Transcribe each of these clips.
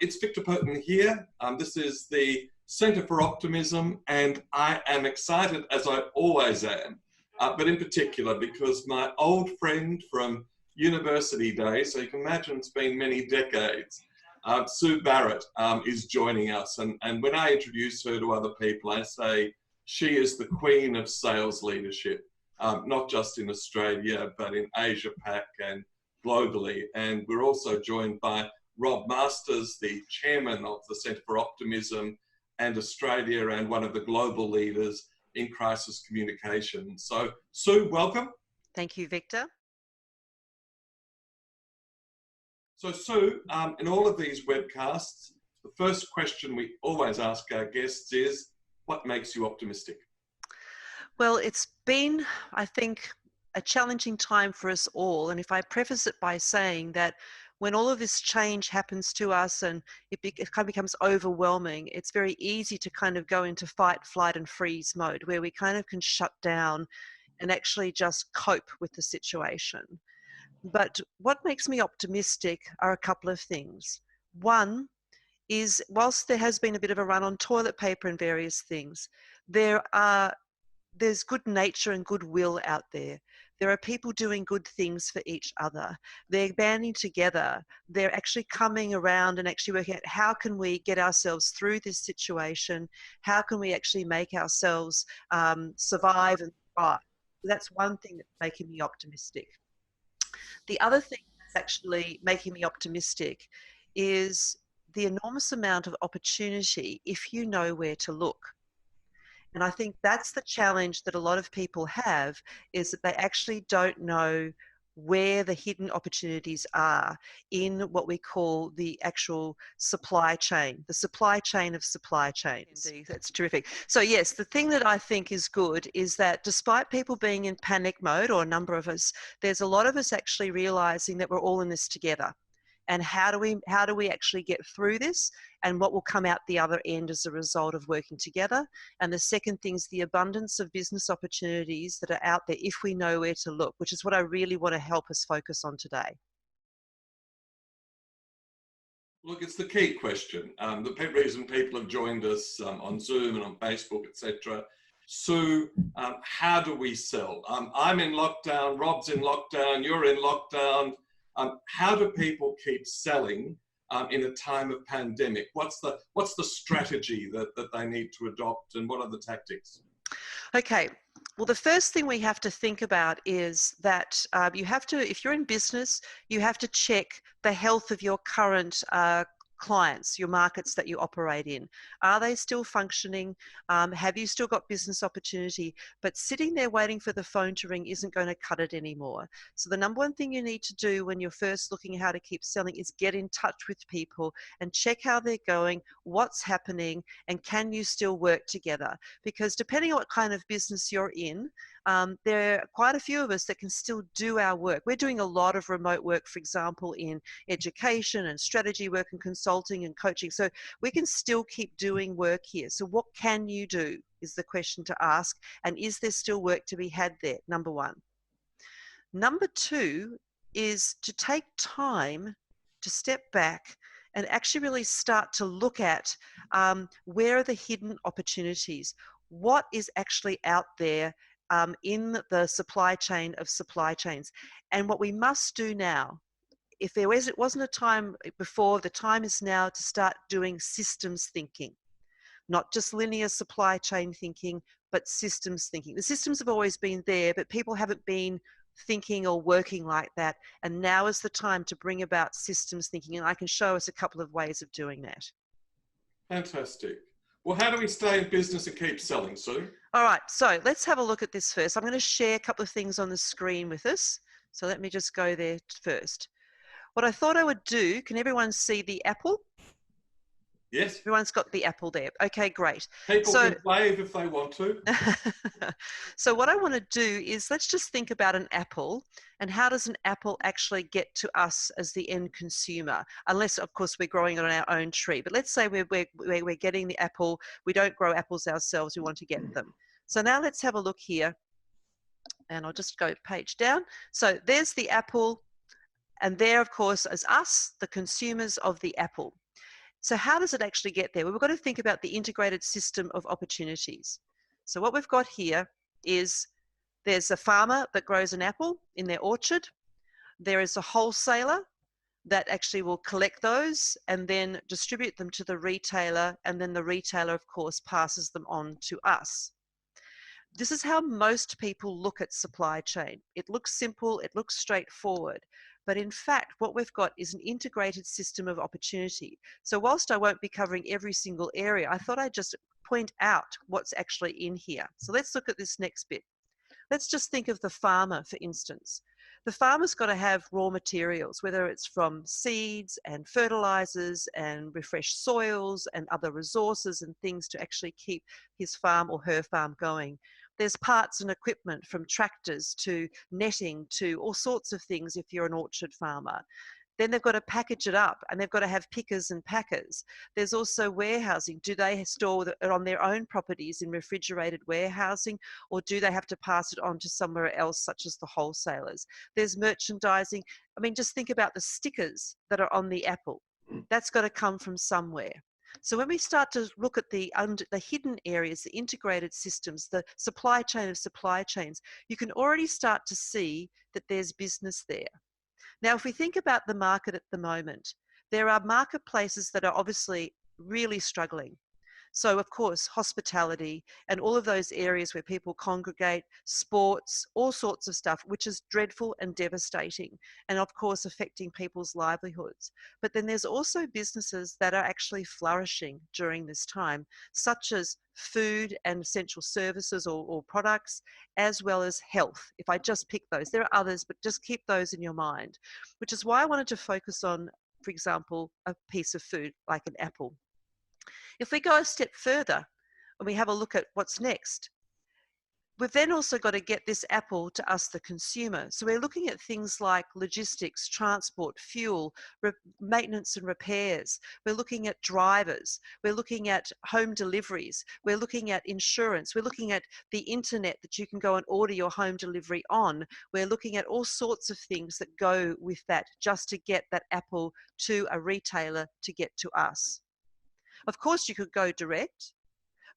It's Victor Perton here. This is the Centre for Optimism, and I am excited, as I always am, but in particular because my old friend from university days, so you can imagine it's been many decades, Sue Barrett is joining us. And when I introduce her to other people, I say she is the queen of sales leadership, not just in Australia, but in Asia Pac and globally. And we're also joined by Rob Masters, the chairman of the Centre for Optimism and Australia, and one of the global leaders in crisis communication. So, Sue, welcome. Thank you, Victor. So, Sue, in all of these webcasts, the first question we always ask our guests is, what makes you optimistic? Well, it's been, I think, a challenging time for us all. And if I preface it by saying that when all of this change happens to us and it kind of becomes overwhelming, it's very easy to kind of go into fight, flight, and freeze mode, where we kind of can shut down and actually just cope with the situation. But what makes me optimistic are a couple of things. One is, whilst there has been a bit of a run on toilet paper and various things, there's good nature and goodwill out there. There are people doing good things for each other. They're banding together. They're actually coming around and actually working out, how can we get ourselves through this situation? How can we actually make ourselves survive and thrive? That's one thing that's making me optimistic. The other thing that's actually making me optimistic is the enormous amount of opportunity if you know where to look. And I think that's the challenge that a lot of people have, is that they actually don't know where the hidden opportunities are in what we call the actual supply chain, the supply chain of supply chains. Indeed, that's terrific. So yes, the thing that I think is good is that despite people being in panic mode, or a number of us, there's a lot of us actually realizing that we're all in this together. And how do we actually get through this, and what will come out the other end as a result of working together? And the second thing is the abundance of business opportunities that are out there if we know where to look, which is what I really want to help us focus on today. Look, it's the key question. The reason people have joined us on Zoom and on Facebook, etc. Sue, how do we sell? I'm in lockdown, Rob's in lockdown, you're in lockdown. How do people keep selling in a time of pandemic? What's the strategy that they need to adopt, and what are the tactics? Okay. Well, the first thing we have to think about is that you have to, if you're in business, you have to check the health of your current clients, your markets that you operate in. Are they still functioning? Have you still got business opportunity? But sitting there waiting for the phone to ring isn't going to cut it anymore. So the number one thing you need to do when you're first looking at how to keep selling is get in touch with people and check how they're going, what's happening, and can you still work together? Because depending on what kind of business you're in, there are quite a few of us that can still do our work. We're doing a lot of remote work, for example, in education and strategy work and consulting and coaching. So we can still keep doing work here. So what can you do is the question to ask. And is there still work to be had there? Number one. Number two is to take time to step back and actually really start to look at where are the hidden opportunities? What is actually out there in the supply chain of supply chains? And what we must do now, if there wasn't a time before, the time is now to start doing systems thinking. Not just linear supply chain thinking, but systems thinking. The systems have always been there, but people haven't been thinking or working like that. And now is the time to bring about systems thinking. And I can show us a couple of ways of doing that. Fantastic. Well, how do we stay in business and keep selling, Sue? All right, so let's have a look at this first. I'm going to share a couple of things on the screen with us. So let me just go there first. What I thought I would do, can everyone see the apple? Yes. Everyone's got the apple there. Okay, great. People can wave if they want to. So what I want to do is, let's just think about an apple, and how does an apple actually get to us as the end consumer? Unless, of course, we're growing it on our own tree. But let's say we're getting the apple. We don't grow apples ourselves. We want to get them. So now let's have a look here. And I'll just go page down. So there's the apple. And there, of course, is us, the consumers of the apple. So how does it actually get there? Well, we've got to think about the integrated system of opportunities. So what we've got here is there's a farmer that grows an apple in their orchard. There is a wholesaler that actually will collect those and then distribute them to the retailer, and then the retailer, of course, passes them on to us. This is how most people look at supply chain. It looks simple, it looks straightforward, but in fact, what we've got is an integrated system of opportunity. So whilst I won't be covering every single area, I thought I'd just point out what's actually in here. So let's look at this next bit. Let's just think of the farmer, for instance. The farmer's got to have raw materials, whether it's from seeds and fertilizers and refreshed soils and other resources and things to actually keep his farm or her farm going. There's parts and equipment, from tractors to netting to all sorts of things if you're an orchard farmer. Then they've got to package it up, and they've got to have pickers and packers. There's also warehousing. Do they store it on their own properties in refrigerated warehousing, or do they have to pass it on to somewhere else, such as the wholesalers? There's merchandising. I mean, just think about the stickers that are on the apple. That's got to come from somewhere. So when we start to look at the hidden areas, the integrated systems, the supply chain of supply chains, you can already start to see that there's business there. Now, if we think about the market at the moment, there are marketplaces that are obviously really struggling. So, of course, hospitality and all of those areas where people congregate, sports, all sorts of stuff, which is dreadful and devastating, and of course, affecting people's livelihoods. But then there's also businesses that are actually flourishing during this time, such as food and essential services or products, as well as health. If I just pick those, there are others, but just keep those in your mind, which is why I wanted to focus on, for example, a piece of food like an apple. If we go a step further and we have a look at what's next, we've then also got to get this apple to us, the consumer. So we're looking at things like logistics, transport, fuel, maintenance and repairs. We're looking at drivers. We're looking at home deliveries. We're looking at insurance. We're looking at the internet that you can go and order your home delivery on. We're looking at all sorts of things that go with that just to get that apple to a retailer to get to us. Of course, you could go direct,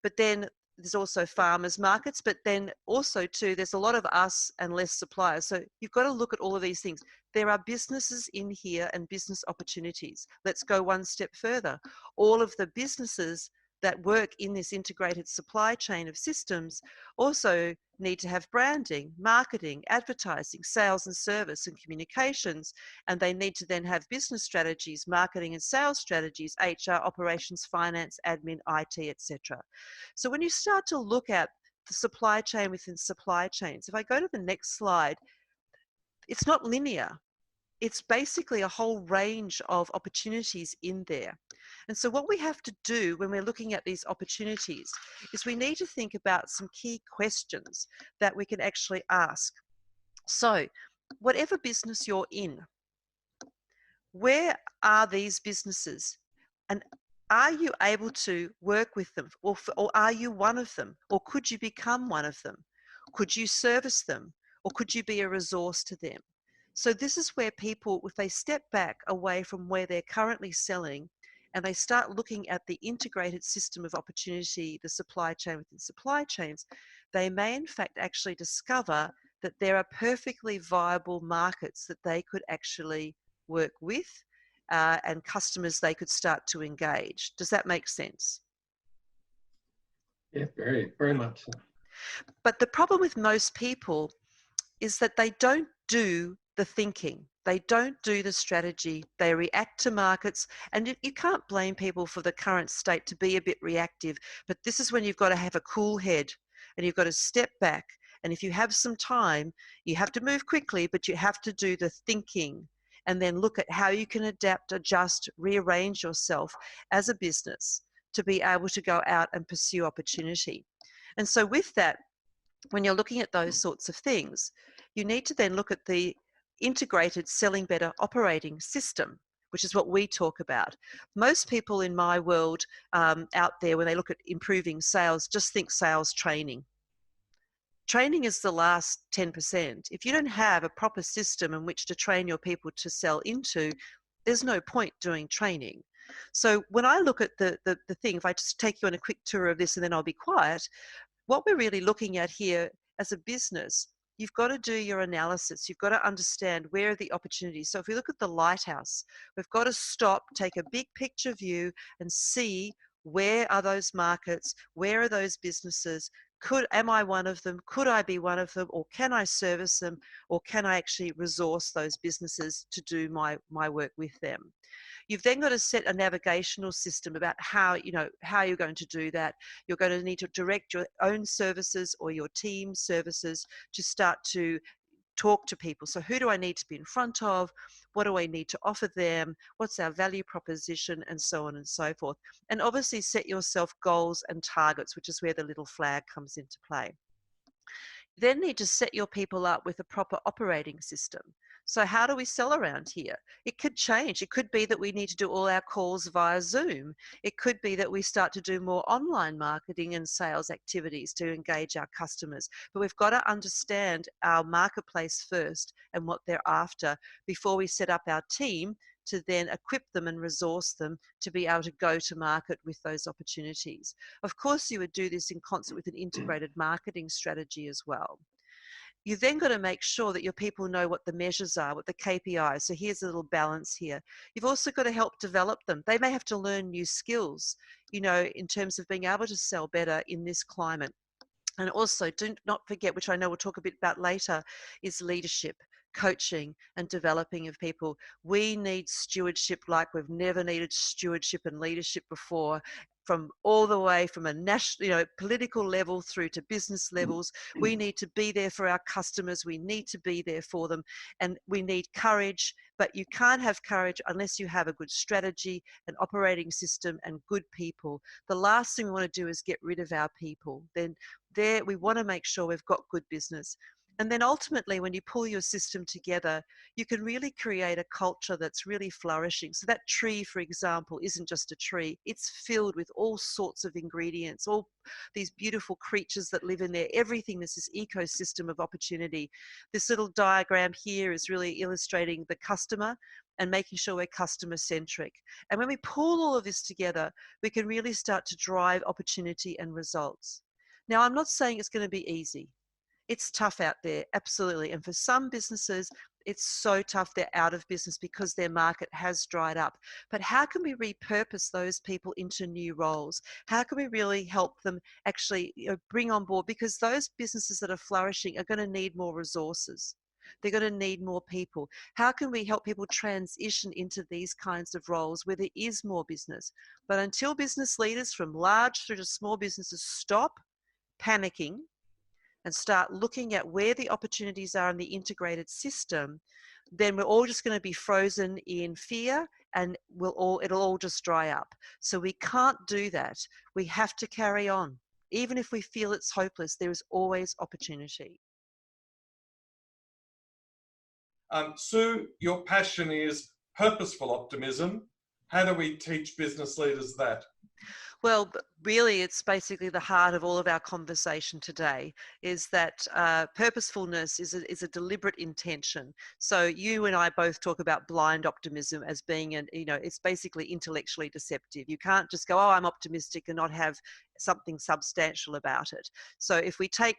but then there's also farmers markets, but then also too, there's a lot of us and less suppliers. So you've got to look at all of these things. There are businesses in here and business opportunities. Let's go one step further. All of the businesses that work in this integrated supply chain of systems also need to have branding, marketing, advertising, sales and service and communications, and they need to then have business strategies, marketing and sales strategies, HR, operations, finance, admin, IT, etc. So when you start to look at the supply chain within supply chains, if I go to the next slide, it's not linear. It's basically a whole range of opportunities in there. And so what we have to do when we're looking at these opportunities is we need to think about some key questions that we can actually ask. So whatever business you're in, where are these businesses? And are you able to work with them? Or are you one of them? Or could you become one of them? Could you service them? Or could you be a resource to them? So this is where people, if they step back away from where they're currently selling and they start looking at the integrated system of opportunity, the supply chain within supply chains, they may in fact actually discover that there are perfectly viable markets that they could actually work with and customers they could start to engage. Does that make sense? Yeah, very, very much so. But the problem with most people is that they don't do the thinking. They don't do the strategy. They react to markets. And you can't blame people for the current state to be a bit reactive. But this is when you've got to have a cool head and you've got to step back. And if you have some time, you have to move quickly, but you have to do the thinking and then look at how you can adapt, adjust, rearrange yourself as a business to be able to go out and pursue opportunity. And so with that, when you're looking at those sorts of things, you need to then look at the integrated selling better operating system, which is what we talk about. Most people in my world out there, when they look at improving sales, just think sales training. Training is the last 10%. If you don't have a proper system in which to train your people to sell into, there's no point doing training. So when I look at the thing, if I just take you on a quick tour of this and then I'll be quiet, what we're really looking at here as a business, you've got to do your analysis. You've got to understand where are the opportunities. So if we look at the lighthouse, we've got to stop, take a big picture view and see where are those markets, where are those businesses, am I one of them, could I be one of them, or can I service them, or can I actually resource those businesses to do my work with them. You've then got to set a navigational system about how you're going to do that. You're going to need to direct your own services or your team's services to start to talk to people. So who do I need to be in front of? What do I need to offer them? What's our value proposition? And so on and so forth. And obviously set yourself goals and targets, which is where the little flag comes into play. You then need to set your people up with a proper operating system. So how do we sell around here? It could change. It could be that we need to do all our calls via Zoom. It could be that we start to do more online marketing and sales activities to engage our customers. But we've got to understand our marketplace first and what they're after before we set up our team to then equip them and resource them to be able to go to market with those opportunities. Of course, you would do this in concert with an integrated marketing strategy as well. You then got to make sure that your people know what the measures are, what the KPIs. So here's a little balance here. You've also got to help develop them. They may have to learn new skills, in terms of being able to sell better in this climate. And also, do not forget, which I know we'll talk a bit about later, is leadership, coaching and developing of people. We need stewardship like we've never needed stewardship and leadership before, from all the way from a national, political level through to business levels. We need to be there for our customers. We need to be there for them. And we need courage, but you can't have courage unless you have a good strategy, an operating system and good people. The last thing we want to do is get rid of our people. Then we want to make sure we've got good business. And then ultimately, when you pull your system together, you can really create a culture that's really flourishing. So that tree, for example, isn't just a tree. It's filled with all sorts of ingredients, all these beautiful creatures that live in there. Everything is this ecosystem of opportunity. This little diagram here is really illustrating the customer and making sure we're customer centric. And when we pull all of this together, we can really start to drive opportunity and results. Now, I'm not saying it's going to be easy. It's tough out there, absolutely. And for some businesses, it's so tough they're out of business because their market has dried up. But how can we repurpose those people into new roles? How can we really help them actually bring on board? Because those businesses that are flourishing are going to need more resources. They're going to need more people. How can we help people transition into these kinds of roles where there is more business? But until business leaders from large through to small businesses stop panicking and start looking at where the opportunities are in the integrated system, then we're all just going to be frozen in fear and it'll all just dry up. So we can't do that. We have to carry on. Even if we feel it's hopeless, there is always opportunity. Sue, your passion is purposeful optimism. How do we teach business leaders that? Well, really, it's basically the heart of all of our conversation today, is that purposefulness is a deliberate intention. So you and I both talk about blind optimism as being it's basically intellectually deceptive. You can't just go, oh, I'm optimistic and not have something substantial about it. So if we take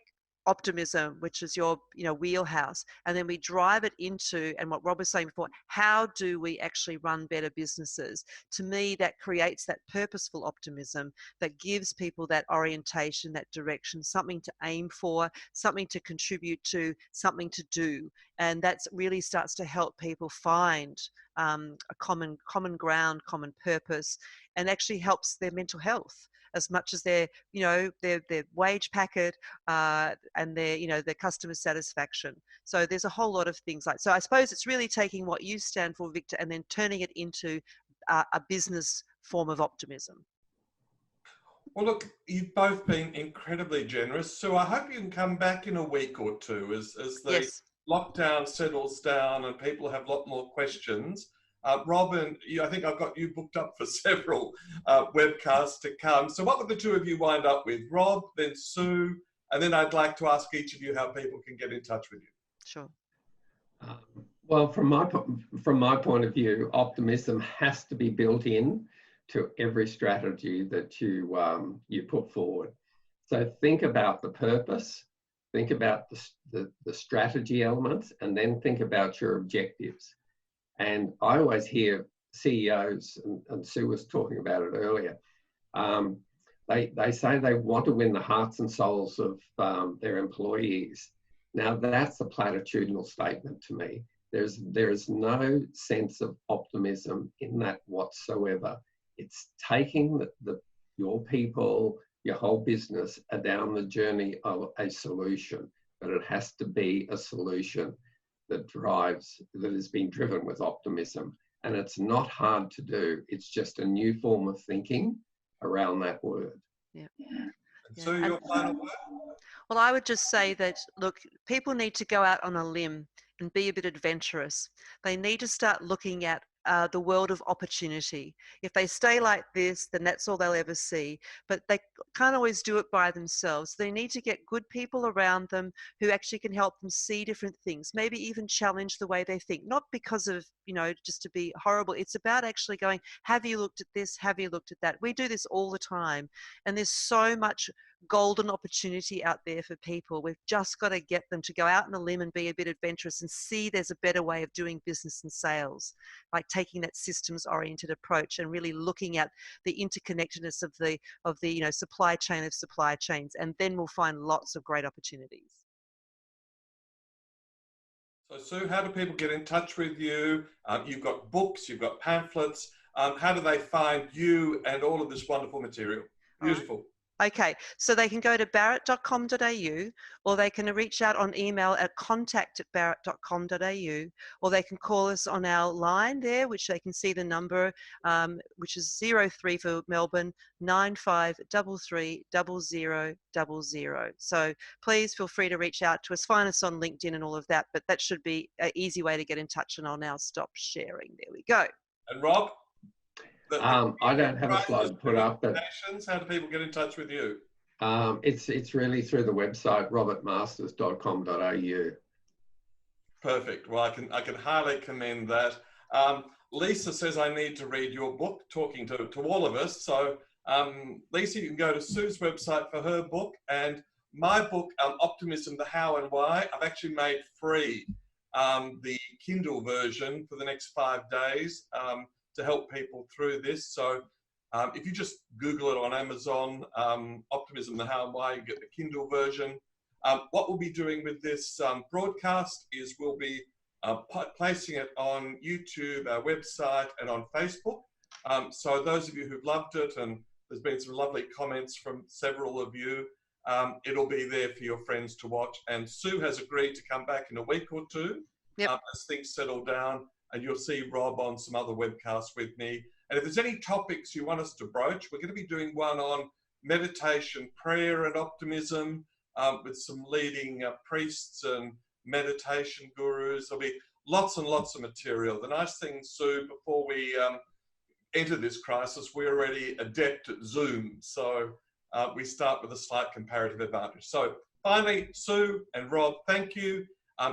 optimism, which is your wheelhouse, and then we drive it into, and what Rob was saying before, how do we actually run better businesses? To me, that creates that purposeful optimism that gives people that orientation, that direction, something to aim for, something to contribute to, something to do. And that really starts to help people find a common ground, common purpose, and actually helps their mental health as much as their wage packet and their customer satisfaction. So there's a whole lot of things so I suppose it's really taking what you stand for, Victor, and then turning it into a business form of optimism. Well, look, you've both been incredibly generous. So I hope you can come back in a week or two as the Yes. lockdown settles down and people have a lot more questions. Rob and you, I think I've got you booked up for several webcasts to come. So what would the two of you wind up with? Rob, then Sue, and then I'd like to ask each of you how people can get in touch with you. Sure. Well, from my point of view, optimism has to be built in to every strategy that you put forward. So think about the purpose, think about the strategy elements, and then think about your objectives. And I always hear CEOs, and Sue was talking about it earlier, they say they want to win the hearts and souls of their employees. Now that's a platitudinal statement to me. There's no sense of optimism in that whatsoever. It's taking your people, your whole business down the journey of a solution, but it has to be a solution that has been driven with optimism. And it's not hard to do. It's just a new form of thinking around that word. Yeah. So your final word? Well, I would just say that, look, people need to go out on a limb and be a bit adventurous. They need to start looking at the world of opportunity. If they stay like this, then that's all they'll ever see. But they can't always do it by themselves. They need to get good people around them who actually can help them see different things, maybe even challenge the way they think, not because of, just to be horrible. It's about actually going, have you looked at this? Have you looked at that? We do this all the time. And there's so much golden opportunity out there for people. We've just got to get them to go out on a limb and be a bit adventurous and see there's a better way of doing business and sales, like taking that systems oriented approach and really looking at the interconnectedness of the supply chain of supply chains, and then we'll find lots of great opportunities. So Sue, how do people get in touch with you? You've got books, you've got pamphlets. How do they find you and all of this wonderful material? Beautiful. Okay, so they can go to barrett.com.au, or they can reach out on email at contact@barrett.com.au, or they can call us on our line there, which they can see the number, which is 03 for Melbourne, 95330000. So please feel free to reach out to us, find us on LinkedIn and all of that, but that should be an easy way to get in touch, and I'll now stop sharing. There we go. And Rob? I don't have a slide put up, but how do people get in touch with you? It's really through the website robertmasters.com.au. Perfect. Well, I can highly commend that. Lisa says I need to read your book, talking to all of us. So Lisa, you can go to Sue's website for her book, and my book, Optimism: The How and Why. I've actually made free the Kindle version for the next 5 days. To help people through this. So if you just Google it on Amazon, Optimism, the How and Why, you get the Kindle version. What we'll be doing with this broadcast is we'll be placing it on YouTube, our website, and on Facebook. So those of you who've loved it, and there's been some lovely comments from several of you, it'll be there for your friends to watch. And Sue has agreed to come back in a week or two as things settle down. And you'll see Rob on some other webcasts with me. And if there's any topics you want us to broach, we're going to be doing one on meditation, prayer and optimism with some leading priests and meditation gurus. There'll be lots and lots of material. The nice thing, Sue, before we enter this crisis, we're already adept at Zoom. So we start with a slight comparative advantage. So finally, Sue and Rob, thank you.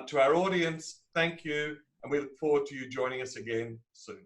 To our audience, thank you. And we look forward to you joining us again soon.